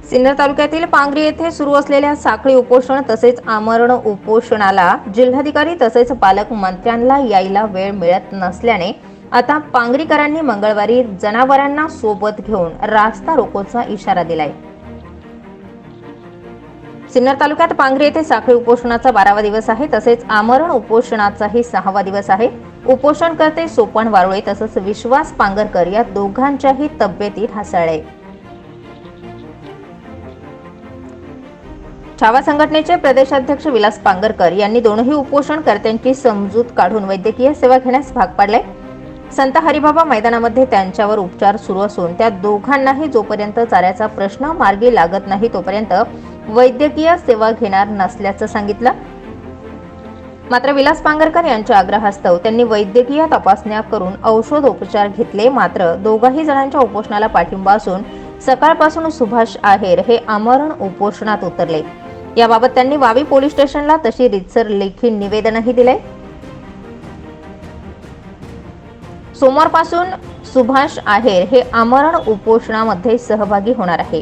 सिन्नर तालुक्यातील पांगरी येथे सुरू असलेल्या साखळी उपोषण तसेच आमरण उपोषणाला जिल्हाधिकारी तसेच पालकमंत्र्यांना यायला वेळ मिळत नसल्याने आता पांगरीकरांनी मंगळवारी जनावरांना सोबत घेऊन रास्ता रोकोचा इशारा दिलाय। सिन्नर तालुक्यात पांगरी येथे साखळी उपोषणाचा 12वा दिवस आहे तसेच आमरण उपोषणाचाही 6वा दिवस आहे। उपोषणकर्ते सोपन वारुळे तसेच विश्वास पांगरकर या दोघांच्याही तब्येती ढासळल्या। छावा संघटनेचे प्रदेशाध्यक्ष विलास पांगरकर यांनी दोनही उपोषणकर्त्यांची समजूत काढून वैद्यकीय सेवा घेण्यास भाग पाडले। संत हरिबाबा मैदानामध्ये त्यांच्यावर उपचार सुरू असून त्या दोघांनाही जोपर्यंत चाऱ्याचा प्रश्न मार्गी लागत नाही तोपर्यंत वैद्यकीय सेवा घेणार नसल्याचं सांगितलं। मात्र विलास पांगरकर यांच्या आग्रहास्तव त्यांनी वैद्यकीय तपासण्या करून औषधोपचार घेतले। मात्र दोघाही जणांच्या उपोषणाला पाठिंबा असून सकाळपासून सुभाष आहेर हे आमरण उपोषणात उतरले। याबाबत त्यांनी वावी पोलीस स्टेशनला तशी रीतसर लेखी निवेदनही दिले। सोमवारपासून सुभाष आहेर हे आमरण उपोषणामध्ये सहभागी होणार आहे।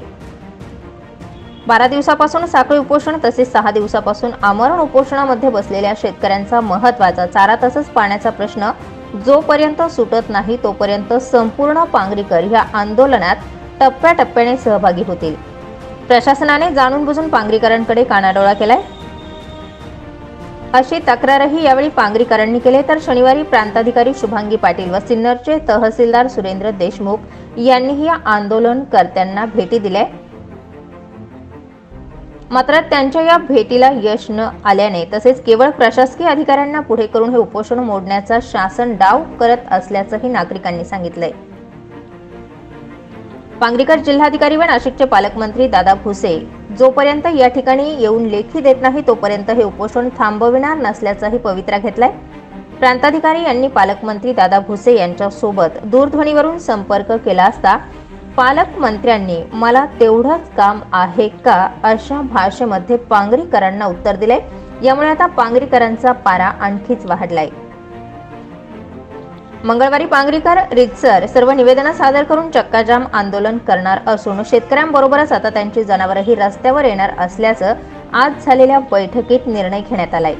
12 दिवसापासून साखळी उपोषण तसेच 6 दिवसापासून आमरण उपोषणामध्ये बसलेल्या शेतकऱ्यांचा महत्त्वाचा चारा तसेच पाण्याचा प्रश्न जोपर्यंत सुटत नाही तोपर्यंत संपूर्ण पांगरीकर या आंदोलनात टप्प्याटप्प्याने सहभागी होतील। प्रशासनाने जाणून बुजून पांगरीकरांकडे कानाडोळा केलाय अशी तक्रारही यावेळी पांगरीकरांनी केली। तर शनिवारी प्रांताधिकारी शुभांगी पाटील व सिन्नरचे तहसीलदार सुरेंद्र देशमुख यांनीही या आंदोलनकर्त्यांना भेटी दिल्या। मात्र त्यांच्या या भेटीला यश न आल्याने तसेच केवळ प्रशासकीय अधिकाऱ्यांना पुढे करून हे उपोषण मोडण्याचा शासन डाव करत असल्याचंही नागरिकांनी सांगितलंय। पांगरीकर जिल्हाधिकारी व नाशिकचे पालकमंत्री दादा भुसे जोपर्यंत या ठिकाणी येऊन लेखी देत नाही तोपर्यंत हे उपोषण थांबविणार नसल्याचाही पवित्रा घेतलाय। प्रांताधिकारी यांनी पालकमंत्री दादा भुसे यांच्यासोबत दूरध्वनीवरून संपर्क केला असता पालकमंत्र्यांनी मला तेवढंच काम आहे का अशा भाषेमध्ये पांगरीकरांना उत्तर दिले। यामुळे आता पांगरीकरांचा पारा आणखीच वाढलाय। मंगळवारी पांगरीकर रीतसर सर्व निवेदनं सादर करून चक्काजाम आंदोलन करणार असून शेतकऱ्यांबरोबरच आता त्यांची जनावरही रस्त्यावर येणार असल्याचं आज झालेल्या बैठकीत निर्णय घेण्यात आलाय।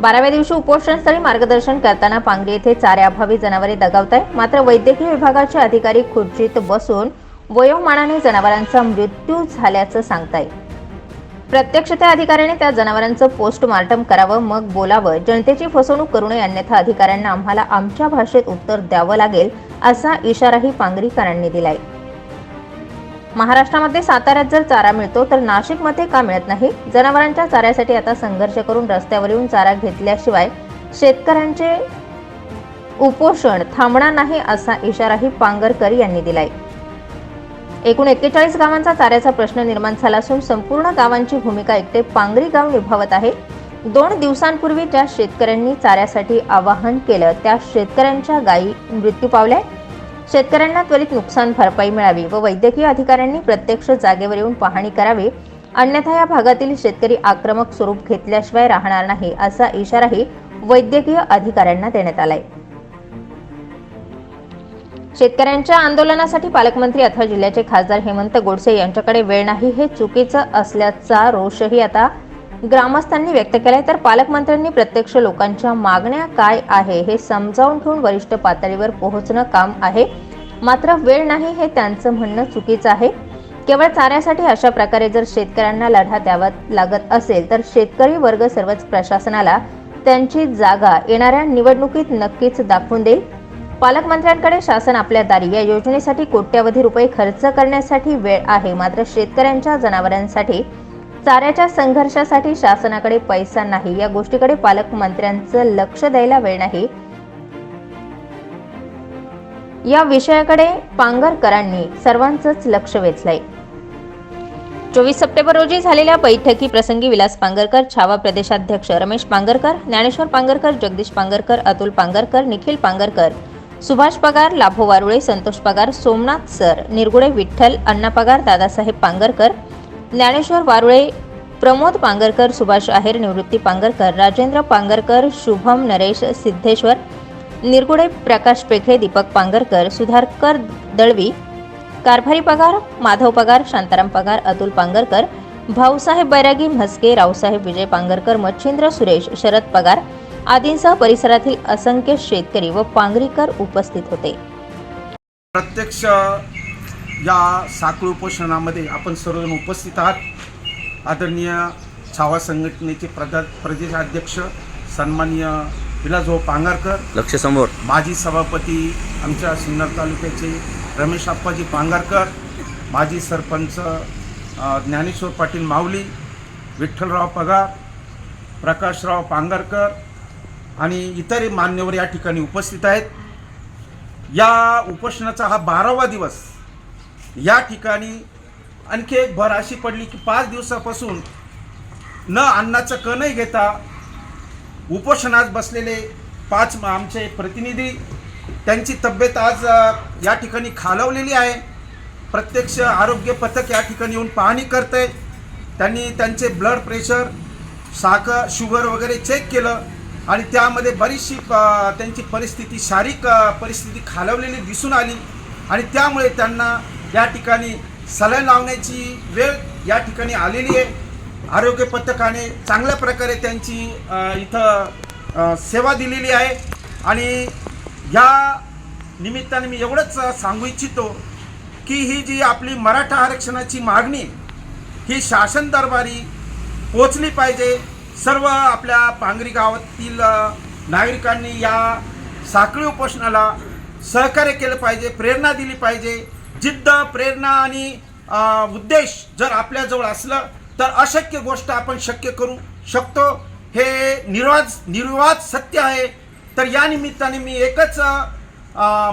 12व्या दिवशी उपोषणस्थळी मार्गदर्शन करताना पांगरी येथे चाऱ्याअभावी जनावरे दगावताय। मात्र वैद्यकीय विभागाचे अधिकारी खुर्चीत बसून वयोमानाने जनावरांचा मृत्यू झाल्याचं सांगताय। प्रत्यक्ष त्या अधिकाऱ्याने त्या जनावरांचं पोस्टमार्टम करावं मग बोलावं। जनतेची फसवणूक करू नये अन्यथा अधिकाऱ्यांना आम्हाला आमच्या भाषेत उत्तर द्यावं लागेल असा इशाराही पांगरीकरांनी दिलाय। महाराष्ट्रामध्ये साताऱ्यात जर चारा मिळतो तर नाशिकमध्ये का मिळत नाही? जनावरांच्या चाऱ्यासाठी आता संघर्ष करून रस्त्यावर येऊन चारा घेतल्याशिवाय शेतकऱ्यांचे उपोषण थांबणार नाही असा इशाराही पांगरकर यांनी दिलाय। एकूण 41 गावांचा चाऱ्याचा प्रश्न निर्माण झाला असून संपूर्ण गावांची भूमिका एकटे पांगरी गाव निभावत आहे। 2 दिवसांपूर्वी ज्या शेतकऱ्यांनी चाऱ्यासाठी आवाहन केलं त्या शेतकऱ्यांच्या गायी मृत्यू पावल्या। शेतकऱ्यांना त्वरित नुकसान भरपाई मिळावी व वैद्यकीय अधिकाऱ्यांनी प्रत्यक्ष जागेवर येऊन पाहणी करावी अन्यथा या भागातील शेतकरी आक्रमक स्वरूप घेतल्याशिवाय राहणार नाही असा इशाराही वैद्यकीय अधिकाऱ्यांना देण्यात आलाय। शेतकऱ्यांच्या आंदोलनासाठी पालकमंत्री अथवा जिल्ह्याचे खासदार हेमंत गोडसे यांच्याकडे वेळ नाही हे चुकीचं असल्याचा रोषही आता ग्रामस्थांनी व्यक्त केलाय। तर पालकमंत्र्यांनी प्रत्यक्ष लोकांच्या मागण्या काय आहे हे समजावून घेऊन वरिष्ठ पातळीवर पोहोचणं काम आहे। मात्र वेळ नाही हे त्यांचं म्हणणं चुकीचं आहे। केवळ चाऱ्यासाठी अशा प्रकारे जर शेतकऱ्यांना लढा द्यावा लागत असेल तर शेतकरी वर्ग सर्वच प्रशासनाला त्यांची जागा येणाऱ्या निवडणुकीत नक्कीच दाखवून देईल। पालकमंत्र्यांकडे शासन आपल्या दारी या योजनेसाठी कोट्यवधी रुपये खर्च करण्यासाठी वेळ आहे। मात्र शेतकऱ्यांच्या जनावरांसाठी चाऱ्याच्या संघर्षासाठी शासनाकडे पैसा नाही। या गोष्टीकडे पालकमंत्र्यांचं लक्ष द्यायला वेळ नाही। या विषयाकडे पांगरकरांनी सर्वांचंच लक्ष वेधलंय। 24 सप्टेंबर रोजी झालेल्या बैठकी प्रसंगी विलास पांगरकर, छावा प्रदेशाध्यक्ष रमेश पांगरकर, ज्ञानेश्वर पांगरकर, जगदीश पांगरकर, अतुल पांगरकर, निखिल पांगरकर, सुभाष पगार, लाभो वारुळे, संतोष पगार, सोमनाथ सर, निरगुडे विठ्ठल, अण्णा पगार, दादासाहेब पांगरकर, ज्ञानेश्वर वारुळे, प्रमोद पांगरकर, सुभाष आहेर, निवृत्ती पांगरकर, राजेंद्र पांगरकर, शुभम नरेश सिद्धेश्वर, निरगुडे प्रकाश पेखळे, दीपक पांगरकर, सुधाकर दळवी, कारभारी पगार, माधव पगार, शांताराम पगार, अतुल पांगरकर, भाऊसाहेब बैरागी, म्हस्के, रावसाहेब विजय पांगरकर, मच्छिंद्र सुरेश, शरद पगार आदींसह परिसरातील असंख्य शेतकरी व पांगरीकर उपस्थित होते. प्रत्यक्ष या साखळी उपोषणामध्ये आपण सर्वजण उपस्थित आहात. आदरणीय छावा संघटनेचे प्रदेशाध्यक्ष सन्माननीय विलासभाऊ पांगरकर, लक्ष समोर, माजी सभापती आमच्या सिन्नर तालुक्याचे रमेश आप्पाजी पांगरकर, माजी सरपंच ज्ञानेश्वर पाटील माऊली, विठ्ठलराव पगार, प्रकाशराव पांगरकर आणि इतर मान्यवर या ठिकाणी उपस्थित आहेत. या उपोषणाचा हा 12वा दिवस. या ठिकाणी आणखी एक भर अशी पडली की 5 दिवसापासून न अन्नाचं कणही घेता उपोषणात बसलेले 5 आमचे प्रतिनिधी, त्यांची तब्येत आज या ठिकाणी खालावलेली आहे. प्रत्यक्ष आरोग्य पथक या ठिकाणी येऊन पाहणी करते. त्यांनी त्यांचे ब्लड प्रेशर, साखर, शुगर वगैरे चेक केलं आणि त्यामध्ये बरीचशी त्यांची परिस्थिती, शारीरिक परिस्थिती खालावलेली दिसून आली आणि त्यामुळे त्यांना या ठिकाणी सलाईन लावण्याची वेळ या ठिकाणी आलेली आहे. आरोग्य पथकाने चांगल्या प्रकारे त्यांची इथं सेवा दिलेली आहे आणि या निमित्ताने मी एवढंच सांगू इच्छितो की ही जी आपली मराठा आरक्षणाची मागणी ही शासन दरबारी पोचली पाहिजे. सर्व आपल्या पांगरी गावातील नागरिकांनी या साखळी उपोषणाला सहकार्य केलं पाहिजे, प्रेरणा दिली पाहिजे. जिद्द, प्रेरणा आणि उद्देश जर आपल्याजवळ असलं तर अशक्य गोष्ट आपण शक्य करू शकतो. हे निर्वाद सत्य आहे. तर या निमित्ताने मी एकच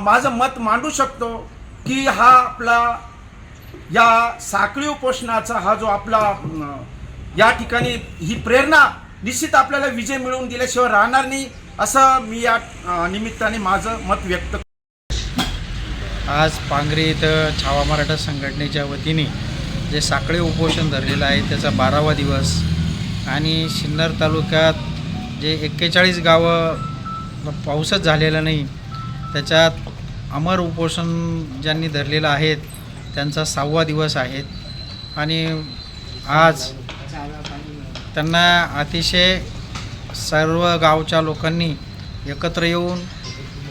माझं मत मांडू शकतो की हा आपला या साखळी उपोषणाचा हा जो आपला या ठिकाणी ही प्रेरणा निश्चित आपल्याला विजय मिळवून दिल्याशिवाय राहणार नाही, असं मी या निमित्ताने माझं मत व्यक्त करतो. आज पांगरी इथं छावा मराठा संघटनेच्या वतीने जे साखळी उपोषण धरलेलं आहे त्याचा 12वा दिवस आणि सिन्नर तालुक्यात जे 41 गावं पाऊसच झालेला नाही त्याच्यात अमर उपोषण ज्यांनी धरलेलं आहेत त्यांचा 6वा दिवस आहे आणि आज त्यांना अतिशय सर्व गावच्या लोकांनी एकत्र येऊन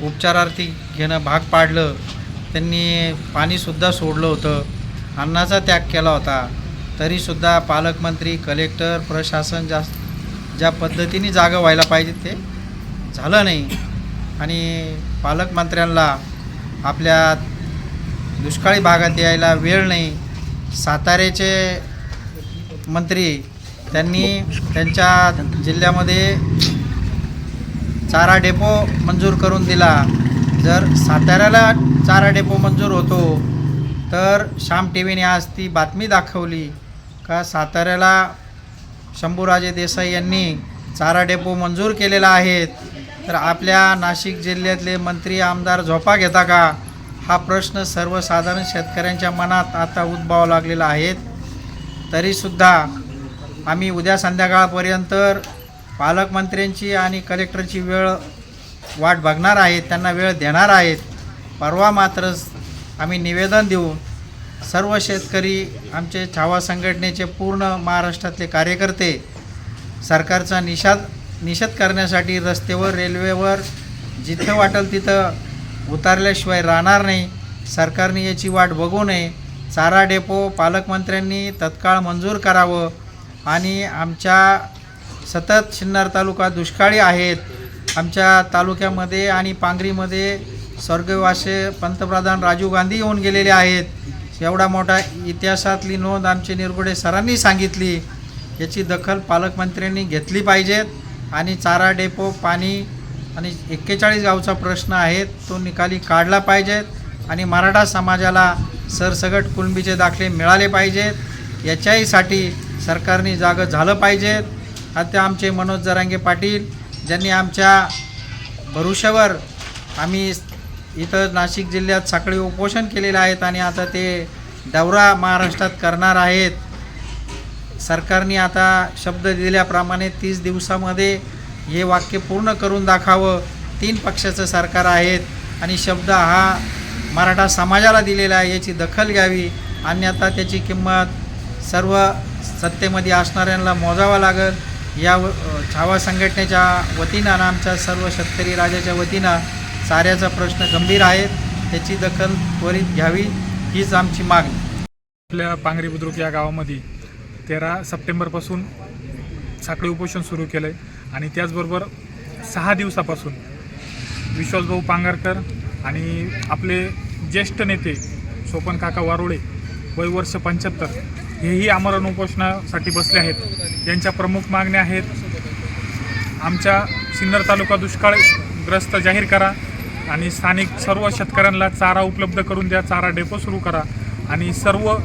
उपचारार्थी घेणं भाग पाडलं. त्यांनी पाणीसुद्धा सोडलं होतं, अन्नाचा त्याग केला होता, तरीसुद्धा पालकमंत्री, कलेक्टर, प्रशासन ज्या पद्धतीने जागं व्हायला पाहिजे ते झालं नाही आणि पालकमंत्र्यांना आपल्या दुष्काळी भागात यायला वेळ नाही. साताऱ्याचे मंत्री त्यांनी त्यांच्या जिल्ह्यामध्ये चारा डेपो मंजूर करून दिला. जर साताऱ्याला चारा डेपो मंजूर होतो तर श्याम टी व्हीने आज ती बातमी दाखवली का साताऱ्याला शंभूराजे देसाई यांनी चारा डेपो मंजूर केलेला आहे. तर आपल्या नाशिक जिल्ह्यातले मंत्री, आमदार झोपा घेता का, हा प्रश्न सर्वसाधारण शेतकऱ्यांच्या मनात आता उद्भवावा लागलेला आहे. तरीसुद्धा आम्ही उद्या संध्याकाळपर्यंत पालकमंत्र्यांची आणि कलेक्टरची वाट बघणार आहेत, त्यांना वेळ देणार आहेत. परवा मात्र आम्ही निवेदन देऊन सर्व शेतकरी, आमचे छावा संघटनेचे पूर्ण महाराष्ट्रातले कार्यकर्ते सरकारचा निषेध करण्यासाठी रस्त्यावर, रेल्वेवर जिथं वाटेल तिथं उतारल्याशिवाय राहणार नाही. सरकारने याची वाट बघू नये. चारा डेपो पालकमंत्र्यांनी तत्काळ मंजूर करावं आणि आमच्या सतत सिन्नर तालुका दुष्काळी आहेत. आमच्या तालुक्यामध्ये आणि पांगरीमध्ये स्वर्गवासी पंतप्रधान राजीव गांधी येऊन गेलेले आहेत. एवढा मोठा इतिहासातली नोंद आमचे निरगुडे सरांनी सांगितली. याची दखल पालकमंत्र्यांनी घेतली पाहिजेत आणि चारा डेपो, पाणी आणि 41 गावचा प्रश्न आहे तो निकाली काढला पाहिजेत आणि मराठा समाजाला सरसगट कुणबीचे दाखले मिळाले पाहिजेत. याच्याहीसाठी सरकारने जागं झालं पाहिजेत. आता आमचे मनोज जरांगे पाटील ज्यांनी आमच्या भरोश्यावर आम्ही इथं नाशिक जिल्ह्यात साखळी उपोषण केलेलं आहेत आणि आता ते दौरा महाराष्ट्रात करणार आहेत. सरकारने आता शब्द दिल्याप्रमाणे 30 दिवसामध्ये हे वाक्य पूर्ण करून दाखावं. 3 पक्षाचं सरकार आहेत आणि शब्द हा मराठा समाजाला दिलेला आहे याची दखल घ्यावी, अन्यथा त्याची किंमत सर्व सत्तेमध्ये असणाऱ्यांना मोजावा लागेल. या छावा संघटनेच्या वतीनं आणि आमच्या सर्व शेतकरी राजाच्या वतीनं चाऱ्याचा प्रश्न गंभीर आहे, त्याची दखल त्वरित घ्यावी हीच आमची मागणी. आपल्या पांगरी बुद्रुक या गावामध्ये 13 सप्टेंबरपासून साखळी उपोषण सुरू केलं आहे आणि त्याचबरोबर 6 दिवसापासून विश्वासभाऊ पांगारकर आणि आपले ज्येष्ठ नेते सोपन काका वारोळे वय वर्ष 75 हेही आमरण उपोषणासाठी बसले आहेत. यांच्या प्रमुख मागण्या आहेत, आमच्या सिन्नर तालुका दुष्काळग्रस्त जाहीर करा आणि स्थानिक सर्व शेतकऱ्यांना चारा उपलब्ध करून द्या, चारा डेपो सुरू करा आणि सर्व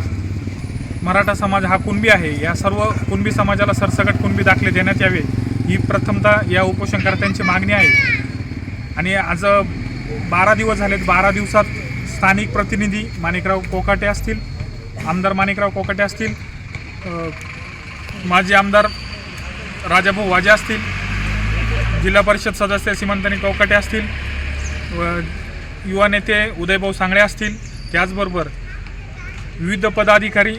मराठा समाज हा कुणबी आहे, या सर्व कुणबी समाजाला सरसकट कुणबी दाखले देण्यात यावे ही प्रथमतः या उपोषणकर्त्यांची मागणी आहे. आणि आज 12 दिवस झालेत. 12 दिवसात स्थानिक प्रतिनिधी माणिकराव कोकाटे असतील, आमदार माणिकराव कोकाटे असतील, माजी आमदार राजाभाऊ वाजे असतील, जिल्हा परिषद सदस्य सीमांतनी कोकाटे असतील, युवा नेते उदयभाऊ सांगळे असतील, त्याचबरोबर विविध पदाधिकारी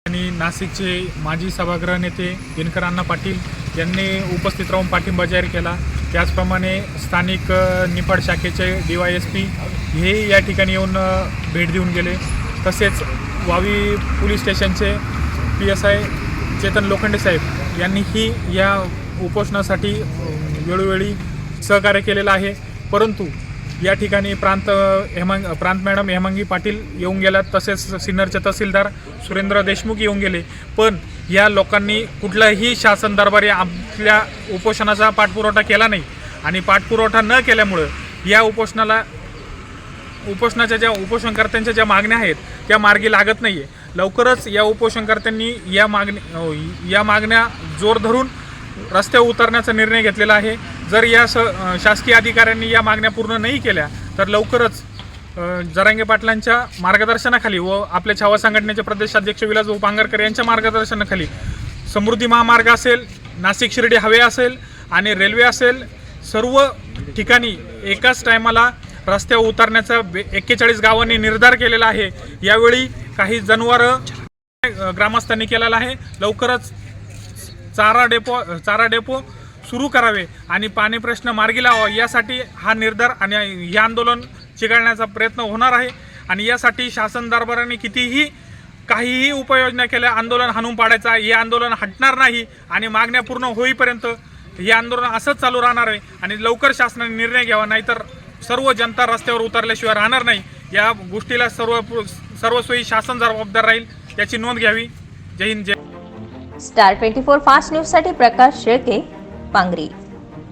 आणि नाशिकचे माजी सभागृह नेते दिनकर अण्णा पाटील यांनी उपस्थित राहून पाठिंबा जाहीर केला. त्याचप्रमाणे स्थानिक निफाड शाखेचे DYSP हे या ठिकाणी येऊन भेट देऊन गेले. तसेच वावी पोलीस स्टेशनचे PSI चेतन लोखंडे साहेब यांनीही या उपोषणासाठी वेळोवेळी सहकार्य केलेलं आहे. परंतु या ठिकाणी प्रांत मॅडम हेमांगी पाटील येऊन गेल्यात, तसेच सिन्नरचे तहसीलदार सुरेंद्र देशमुख येऊन गेले. पण या लोकांनी कुठलाही शासन दरबारी आपल्या उपोषणाचा पाठपुरावा केला नाही आणि पाठपुरावा न केल्यामुळं या उपोषणाच्या ज्या उपोषणकर्त्यांच्या ज्या मागण्या आहेत त्या मार्गी लागत नाही आहे. लवकरच या उपोषणकर्त्यांनी या मागण्या जोर धरून रस्त्यावर उतरण्याचा निर्णय घेतलेला आहे. जर या शासकीय अधिकाऱ्यांनी या मागण्या पूर्ण नाही केल्या तर लवकरच जरांगे पाटलांच्या मार्गदर्शनाखाली व आपल्या छावा संघटनेचे प्रदेशाध्यक्ष विलासभाऊ पांगारकर यांच्या मार्गदर्शनाखाली समृद्धी महामार्ग असेल, नाशिक शिर्डी हायवे असेल आणि रेल्वे असेल, सर्व ठिकाणी एकाच टायमाला रस्त्यावर उतरण्याचा 41 गावांनी निर्धार केलेला आहे. यावेळी काही जनावरं ग्रामस्थांनी केलेला आहे. लवकरच चारा डेपो सुरू करावे आणि पाणी प्रश्न मार्गी लावा यासाठी हा निर्धार आणि हे आंदोलन चिघळण्याचा प्रयत्न होणार आहे. आणि यासाठी शासन दरबाराने काहीही उपाययोजना केल्या आंदोलन हाणून पाडायचा, हे आंदोलन हटणार नाही आणि मागण्या पूर्ण होईपर्यंत हे आंदोलन असंच चालू राहणार आहे. आणि लवकर शासनाने निर्णय घ्यावा, नाहीतर सर्व जनता रस्त्यावर उतरल्याशिवाय राहणार नाही. या गोष्टीला सर्वस्वी शासन जबाबदार राहील याची नोंद घ्यावी. जय हिंद, जय. स्टार 24 फास्ट न्यूजसाठी प्रकाश शेळके, पांगरी.